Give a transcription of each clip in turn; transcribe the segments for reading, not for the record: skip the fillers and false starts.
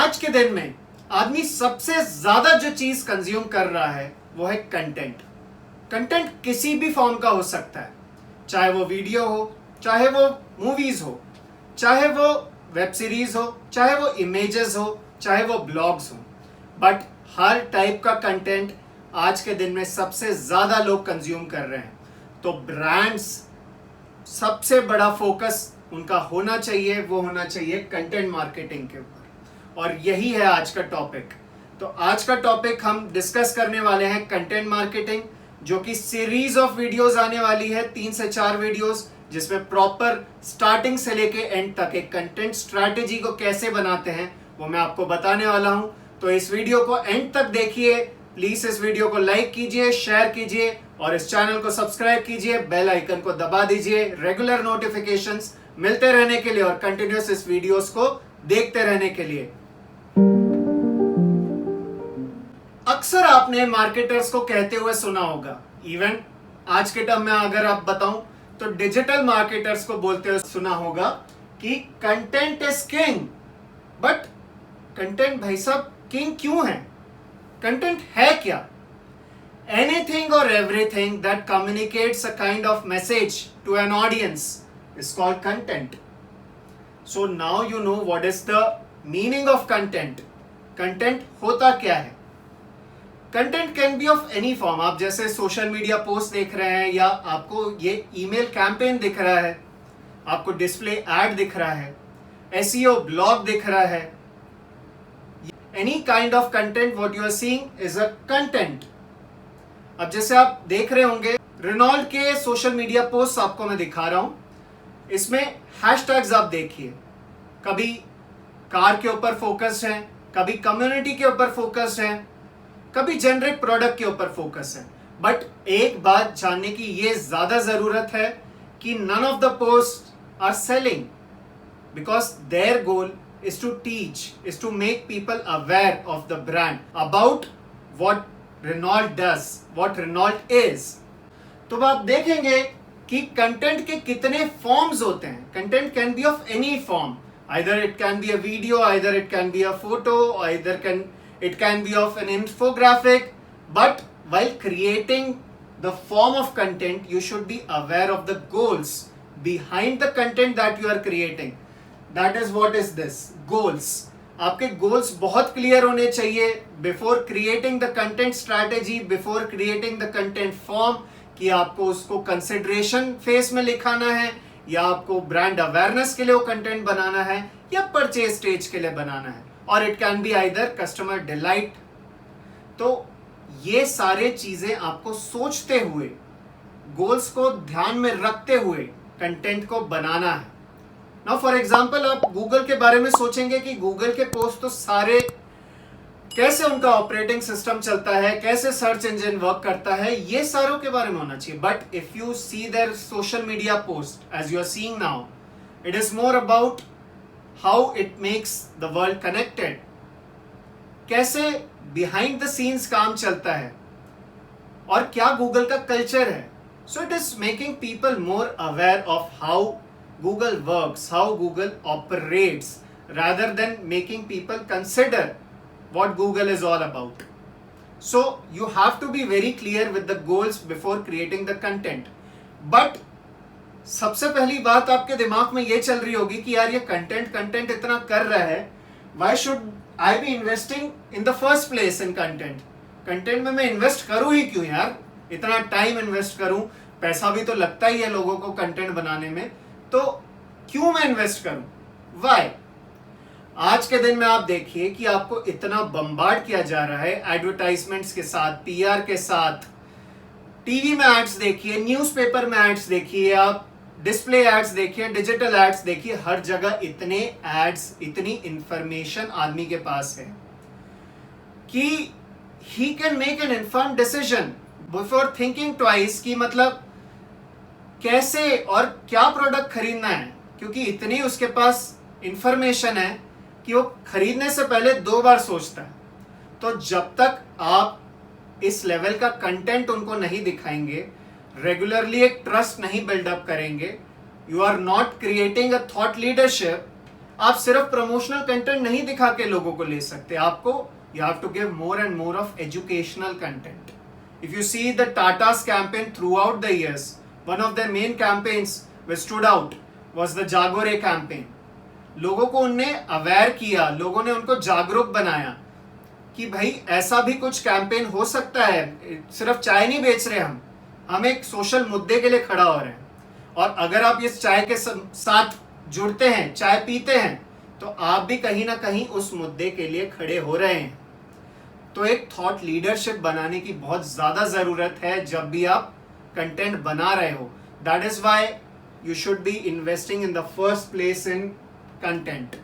आज के दिन में आदमी सबसे ज्यादा जो चीज कंज्यूम कर रहा है वो है कंटेंट। कंटेंट किसी भी फॉर्म का हो सकता है, चाहे वो वीडियो हो, चाहे वो मूवीज हो, चाहे वो वेब सीरीज हो, चाहे वो इमेजेस हो, चाहे वो ब्लॉग्स हो। बट हर टाइप का कंटेंट आज के दिन में सबसे ज्यादा लोग कंज्यूम कर रहे हैं। तो ब्रांड्स सबसे बड़ा फोकस उनका होना चाहिए, वो होना चाहिए कंटेंट मार्केटिंग के ऊपर। और यही है आज का टॉपिक। तो आज का टॉपिक हम डिस्कस करने वाले हैं कंटेंट मार्केटिंग, जो कि सीरीज ऑफ वीडियोस आने वाली है, 3 से 4 वीडियोस, जिसमें प्रॉपर स्टार्टिंग से लेके एंड तक एक कंटेंट स्ट्रैटेजी को कैसे बनाते हैं वो मैं आपको बताने वाला हूं। तो इस वीडियो को एंड तक देखिए, प्लीज इस वीडियो को लाइक कीजिए, शेयर कीजिए और इस चैनल को सब्सक्राइब कीजिए, बेल आइकन को दबा दीजिए रेगुलर नोटिफिकेशंस मिलते रहने के लिए और कंटिन्यूस इस वीडियोस को देखते रहने के लिए। अक्सर आपने मार्केटर्स को कहते हुए सुना होगा, इवन आज के टर्म में अगर आप बताऊं तो डिजिटल मार्केटर्स को बोलते हुए सुना होगा कि content is king. But content भाई साहब किंग क्यों है? कंटेंट है क्या? Anything or everything that communicates a kind of message to an audience is called content. So now you know what is the meaning of content. Content होता क्या है? Content can be of any form. आप जैसे social media post देख रहे हैं, या आपको ये ईमेल कैंपेन दिख रहा है, आपको डिस्प्ले एड दिख रहा है, SEO ब्लॉग दिख रहा है, any kind of content what you are seeing is a content. अब जैसे आप देख रहे होंगे रेनॉल्ट के सोशल मीडिया पोस्ट आपको मैं दिखा रहा हूं, इसमें हैशटैग्स आप देखिए, कभी कार के ऊपर फोकस है, कभी कम्युनिटी के ऊपर फोकस है, कभी जेनरिक प्रोडक्ट के ऊपर फोकस है। बट एक बात जानने की ये ज्यादा जरूरत है कि none of the post are selling, because their goal is to teach, is to make people aware of the brand, about what Renault does, what Renault is. तो आप देखेंगे कि कंटेंट के कितने फॉर्म्स होते हैं। Content can be of any form, either it can be a video, either it can be a photo, either it can be of an infographic. But while creating the form of content, you should be aware of the goals behind the content that you are creating. That is what is this goals. आपके goals बहुत clear होने चाहिए before creating the content strategy, before creating the content form, कि आपको उसको consideration face में लिखाना है, या आपको ब्रांड अवेयरनेस के लिए वो कंटेंट बनाना है, या परचेज स्टेज के लिए बनाना है, और it can be either customer delight. तो ये सारे चीजें आपको सोचते हुए, गोल्स को ध्यान में रखते हुए कंटेंट को बनाना है। नाउ फॉर एग्जाम्पल, आप गूगल के बारे में सोचेंगे कि गूगल के पोस्ट तो सारे, कैसे उनका ऑपरेटिंग सिस्टम चलता है, कैसे सर्च इंजन वर्क करता है, ये सारों के बारे में होना चाहिए। But if you see their social media post as you are seeing now, it is more about how it makes the world connected, कैसे बिहाइंड द सीन्स काम चलता है, और क्या गूगल का कल्चर है। So it is making people more aware of how Google works, how Google operates, rather than making people consider what Google is all about. So you have to be very clear with the goals before creating the content. But सबसे पहली बात आपके दिमाग में ये चल रही होगी कि यार ये कंटेंट इतना कर रहा है, why should I be investing in the first place in content? Content में मैं इन्वेस्ट करूं ही क्यों यार, इतना टाइम इन्वेस्ट करूं, पैसा भी तो लगता ही है लोगों को कंटेंट बनाने में, तो क्यों मैं इन्वेस्ट करूं? वाई? आज के दिन में आप देखिए कि आपको इतना बम्बार्ड किया जा रहा है एडवर्टाइजमेंट्स के साथ, पीआर के साथ, टीवी में एड्स देखिए, न्यूज़पेपर में एड्स देखिए, आप डिस्प्ले एड्स देखिए, डिजिटल एड्स देखिए, हर जगह इतने एड्स, इतनी इंफॉर्मेशन आदमी के पास है कि he can make an informed decision before thinking twice, कि मतलब कैसे और क्या प्रोडक्ट खरीदना है, क्योंकि इतनी उसके पास इंफॉर्मेशन है कि वो खरीदने से पहले 2 बार सोचता है। तो जब तक आप इस लेवल का कंटेंट उनको नहीं दिखाएंगे, रेगुलरली एक ट्रस्ट नहीं बिल्डअप करेंगे, you are not creating a thought leadership, आप सिर्फ प्रमोशनल कंटेंट नहीं दिखा के लोगों को ले सकते, आपको you have to give more and more of educational content. If you see the Tata's campaign throughout the years, one of their main campaigns which stood out was the Jagore campaign. लोगों को उनने aware किया, लोगों ने उनको जागरूक बनाया कि भाई ऐसा भी कुछ कैंपेन हो सकता है, सिर्फ चाय नहीं बेच रहे हम एक सोशल मुद्दे के लिए खड़ा हो रहे हैं. और अगर आप इस चाय के साथ जुड़ते हैं, चाय पीते हैं, तो आप भी कहीं ना कहीं उस मुद्दे के लिए खड़े हो रहे हैं. तो एक थॉट लीडरशिप बनाने की बहुत ज्यादा जरूरत है जब भी आप कंटेंट बना रहे हो. That is why you should be investing in the first place in content,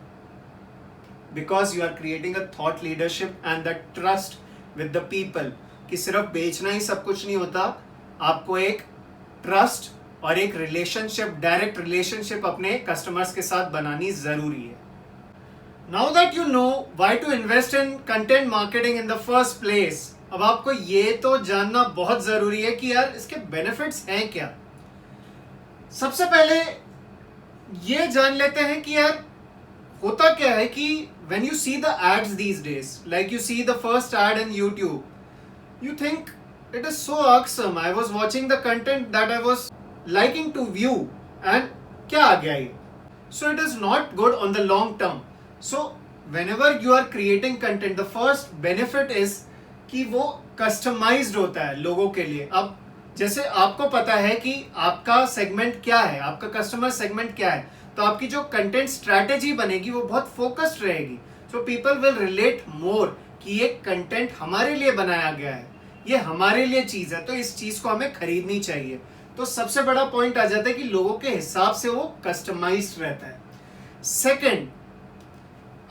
because you are creating a thought leadership and the trust with the people. कि सिर्फ बेचना ही सब कुछ नहीं होता, आपको एक ट्रस्ट और एक रिलेशनशिप, डायरेक्ट रिलेशनशिप अपने कस्टमर्स के साथ बनानी जरूरी है. Now that you know why to invest in content marketing in the first place, अब आपको ये तो जानना बहुत जरूरी है कि यार इसके बेनिफिट्स हैं क्या. सबसे पहले ये जान लेते हैं कि यार होता क्या है कि when you see the ads these days, like you see the first ad in YouTube, you think it is so awesome. I was watching the content that I was liking to view and क्या आ गया ये. So it is not good on the long term. So whenever you are creating content, the first benefit is कि वो customized होता है लोगों के लिए. अब जैसे आपको पता है कि आपका सेगमेंट क्या है, आपका कस्टमर सेगमेंट क्या है, तो आपकी जो कंटेंट स्ट्रैटेजी बनेगी वो बहुत फोकस्ड रहेगी. सो पीपल विल रिलेट मोर कि ये कंटेंट हमारे लिए बनाया गया है, ये हमारे लिए चीज है, तो इस चीज को हमें खरीदनी चाहिए. तो सबसे बड़ा पॉइंट आ जाता है कि लोगों के हिसाब से वो कस्टमाइज्ड रहता है. सेकेंड,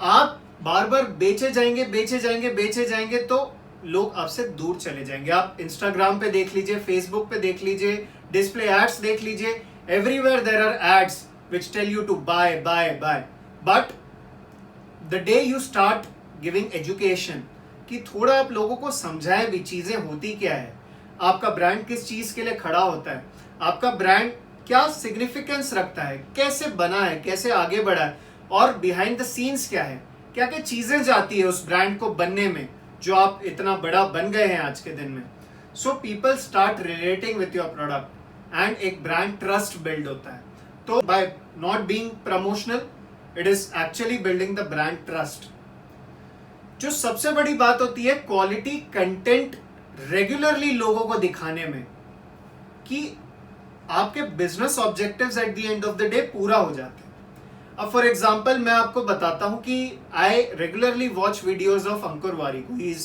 आप बार बार बेचे जाएंगे तो लोग आपसे दूर चले जाएंगे. आप इंस्टाग्राम पे देख लीजिए, फेसबुक पे देख लीजिए, डिस्प्ले एड्स देख लीजिए, everywhere there are ads which tell you to buy. But the day you start giving education, कि थोड़ा आप लोगों को समझाएं भी चीजें होती क्या है, आपका ब्रांड किस चीज के लिए खड़ा होता है, आपका ब्रांड क्या सिग्निफिकेंस रखता है, कैसे बना है, कैसे आगे बढ़ा है, और बिहाइंड द सीन्स क्या है, क्या क्या चीजें जाती है उस ब्रांड को बनने में जो आप इतना बड़ा बन गए हैं आज के दिन में. So people start relating with your product and एक ब्रांड ट्रस्ट बिल्ड होता है. तो by not being promotional, it is actually building the brand trust. जो सबसे बड़ी बात होती है क्वालिटी कंटेंट रेगुलरली लोगों को दिखाने में, कि आपके business objectives at the end of the day पूरा हो जाते हैं. अब फॉर एग्जाम्पल मैं आपको बताता हूं कि I regularly watch videos of Ankur Warikoo, who is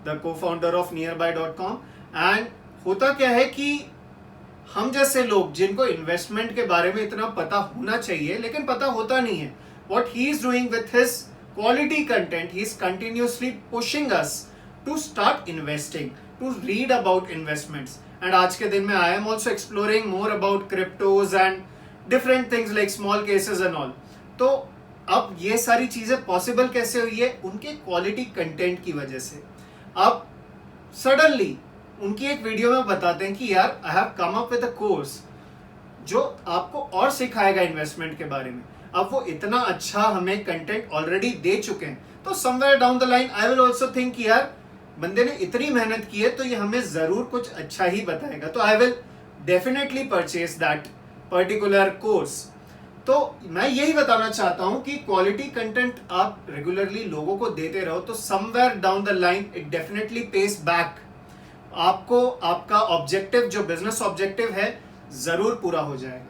the co-founder of nearby.com. And होता क्या है कि हम जैसे लोग जिनको इन्वेस्टमेंट के बारे में इतना पता होना चाहिए लेकिन पता होता नहीं है, what he is doing with his quality content, he is continuously pushing us to start investing, to read about investments. And आज के दिन में I am also exploring more about cryptos and different things like small cases and all. तो अब ये सारी चीजें possible कैसे हुई है? उनके क्वालिटी कंटेंट की वजह से. अब सडनली उनकी एक वीडियो में बताते हैं कि यार I have come up with a course जो आपको और सिखाएगा इन्वेस्टमेंट के बारे में. अब वो इतना अच्छा हमें कंटेंट ऑलरेडी दे चुके हैं, तो somewhere down the line I will also think यार बंदे ने इतनी मेहनत की है तो ये हमें जरूर कुछ अच्छा ही बताएगा, तो I will definitely purchase that particular course. तो मैं यही बताना चाहता हूं कि क्वालिटी कंटेंट आप रेगुलरली लोगों को देते रहो तो somewhere down the line it definitely pays back. आपको आपका ऑब्जेक्टिव जो बिजनेस ऑब्जेक्टिव है जरूर पूरा हो जाएगा.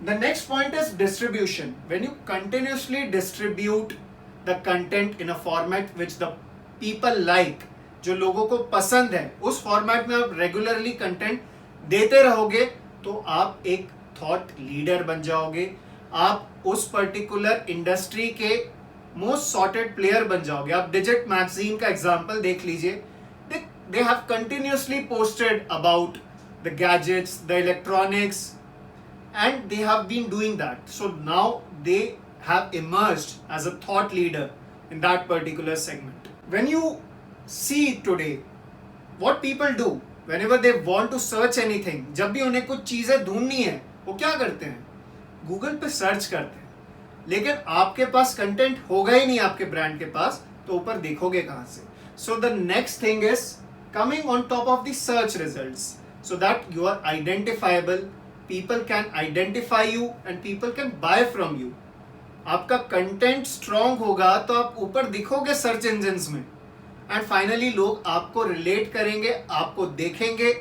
The next point is distribution. When you continuously distribute the content in a format which the people like, जो लोगों को पसंद है, उस फॉर्मेट में आप रेगुलरली कंटेंट देते रहोगे तो आप एक थॉट लीडर बन जाओगे, आप उस पर्टिकुलर इंडस्ट्री के मोस्ट सॉर्टेड प्लेयर बन जाओगे. आप डिजिट मैगजीन का एग्जांपल देख लीजिए, they have continuously posted about the gadgets, the electronics, and they have been doing that. So now they have emerged as a thought leader in that particular segment. When you see today what people do whenever they want to search anything, जब भी उन्हें कुछ चीजें ढूंढनी है वो क्या करते हैं? गूगल पे सर्च करते हैं. लेकिन आपके पास कंटेंट होगा ही नहीं आपके ब्रांड के पास, तो ऊपर देखोगे कहां से? So the next thing is coming on top of the search results, so that you are identifiable, people can identify you and people can buy from you. आपका कंटेंट स्ट्रांग होगा तो आप ऊपर दिखोगे सर्च इंजिन्स में, and finally लोग आपको relate करेंगे, आपको देखेंगे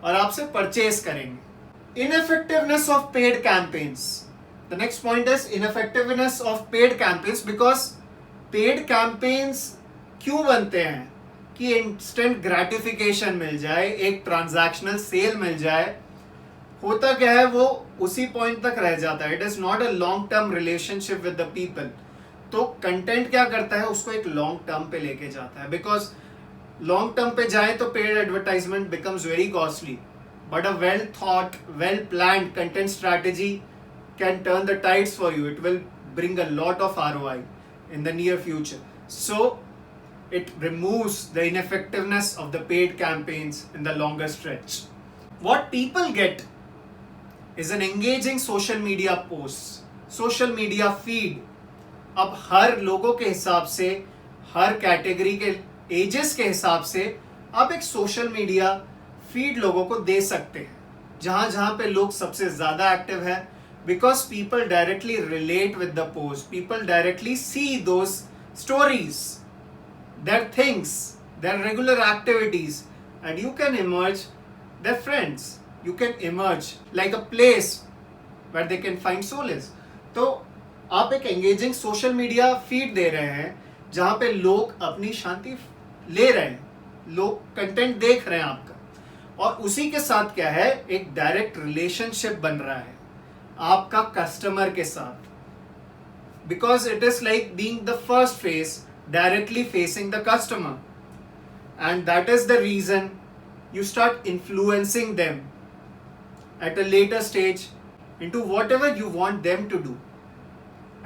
और आपसे परचेज करेंगे। Ineffectiveness of paid campaigns, the next point is ineffectiveness of paid campaigns, because paid campaigns क्यों बनते हैं कि इंस्टेंट ग्रेटिफिकेशन मिल जाए, एक ट्रांजैक्शनल सेल मिल जाए। होता क्या है, वो उसी पॉइंट तक रह जाता है, it is not a long term relationship with the people. तो कंटेंट क्या करता है, उसको एक लॉन्ग टर्म पे लेके जाता है, बिकॉज लॉन्ग टर्म पे जाए तो paid advertisement becomes very costly, but a well thought, well planned content strategy can turn the tides for you, it will bring a lot of ROI in the near future. So it removes the ineffectiveness of the paid campaigns in the longer stretch. What people get is an engaging social media posts, social media feed. अब हर लोगों के हिसाब से, हर category के edges के हिसाब से आप एक सोशल मीडिया फीड लोगों को दे सकते हैं, जहां जहां पे लोग सबसे ज्यादा एक्टिव है, because people directly relate with the post, people directly see those stories, their things, their regular activities, and you can emerge their friends, you can emerge like a place where they can find solace. तो आप एक engaging social media feed दे रहे हैं जहां पे लोग अपनी शांति ले रहे हैं, लोग कंटेंट देख रहे हैं आपका, और उसी के साथ क्या है, एक डायरेक्ट रिलेशनशिप बन रहा है आपका कस्टमर के साथ, because it is like being the first face, directly facing the customer, and that is the reason you start influencing them at a later stage into whatever you want them to do.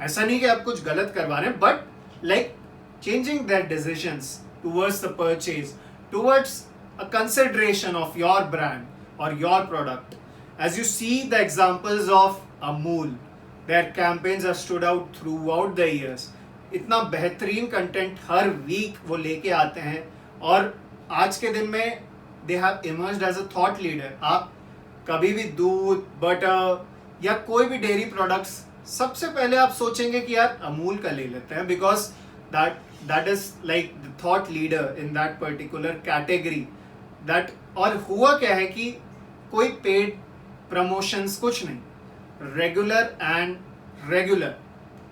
ऐसा नहीं कि आप कुछ गलत करवा रहे हैं, but like changing their decisions towards the purchase, towards a consideration of your brand और your product. As you see the examples of Amul, their campaigns have stood out throughout the years. इतना बेहतरीन content हर week वो लेके आते हैं, और आज के दिन में they have emerged as a thought leader. आप कभी भी दूध, बटर या कोई भी डेयरी प्रोडक्ट्स, सबसे पहले आप सोचेंगे कि यार अमूल का ले लेते हैं, because that is like the thought leader in that particular category. That, और हुआ क्या है कि कोई पेड प्रमोशंस कुछ नहीं, रेगुलर एंड रेगुलर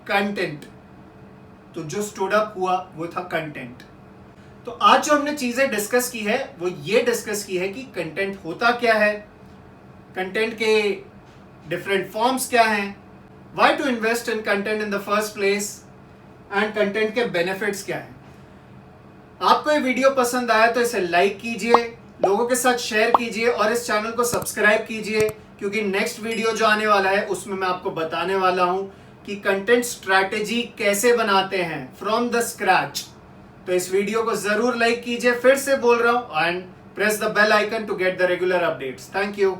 कंटेंट, तो जो स्टूड अप हुआ वो था कंटेंट। तो आज जो हमने चीजें डिस्कस की है वो ये डिस्कस की है कि कंटेंट होता क्या है, कंटेंट के डिफरेंट फॉर्म्स क्या हैं, why to invest in content in the first place, and content के बेनिफिट्स क्या हैं। आपको ये वीडियो पसंद आया तो इसे लाइक कीजिए, लोगों के साथ शेयर कीजिए, और इस चैनल को सब्सक्राइब कीजिए, क्योंकि नेक्स्ट वीडियो जो आने वाला है उसमें मैं आपको बताने वाला हूं कि कंटेंट स्ट्रैटेजी कैसे बनाते हैं फ्रॉम द स्क्रैच। तो इस वीडियो को जरूर लाइक कीजिए, फिर से बोल रहा हूं, and press the bell icon to get the regular updates. Thank you.